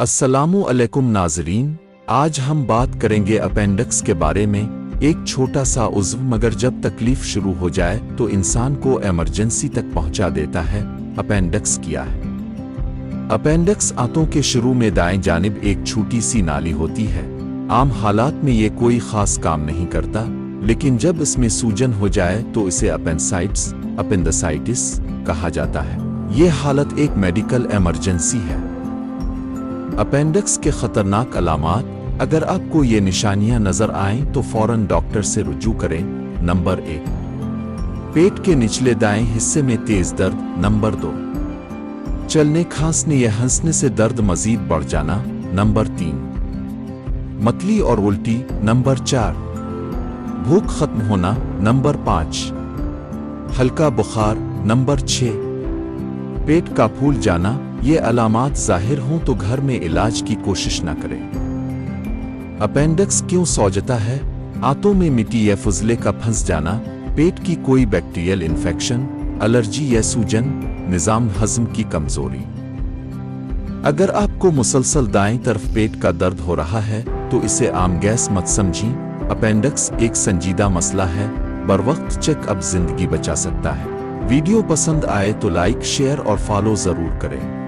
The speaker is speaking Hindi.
अस्सलामु अलैकुम नाज़रीन, आज हम बात करेंगे अपेंडिक्स के बारे में। एक छोटा सा उज़्व मगर जब तकलीफ शुरू हो जाए तो इंसान को इमरजेंसी तक पहुंचा देता है। अपेंडिक्स क्या है? अपेंडिक्स आंतों के शुरू में दाएं जानिब एक छोटी सी नाली होती है। आम हालात में ये कोई खास काम नहीं करता, लेकिन जब इसमें सूजन हो जाए तो इसे अपेंडिसाइटिस कहा जाता है। ये हालत एक मेडिकल इमरजेंसी है। अपेंडिक्स के खतरनाक अलामात। अगर आपको ये निशानियां नजर आएं तो फौरन डॉक्टर से रुजू करें। नंबर 1, पेट के निचले दाएं हिस्से में तेज दर्द। नंबर 2, चलने खांसने या हंसने से दर्द मजीद बढ़ जाना। नंबर 3, मतली और उल्टी। नंबर 4, भूख खत्म होना। नंबर 5, हल्का बुखार। नंबर 6, पेट का फूल जाना। ये अलामात जाहिर हों तो घर में इलाज की कोशिश न करें। अपेंडिक्स क्यों सूजता है? आंतों में मिट्टी या फुजले का फंस जाना, पेट की कोई बैक्टीरियल इन्फेक्शन, एलर्जी या सूजन, निज़ाम हज़म की कमजोरी। अगर आपको मुसलसल दाएं तरफ पेट का दर्द हो रहा है तो इसे आम गैस मत समझें। अपेंडिक्स एक संजीदा मसला है। बरवक्त चेकअप जिंदगी बचा सकता है। वीडियो पसंद आए तो लाइक, शेयर और फॉलो जरूर करें।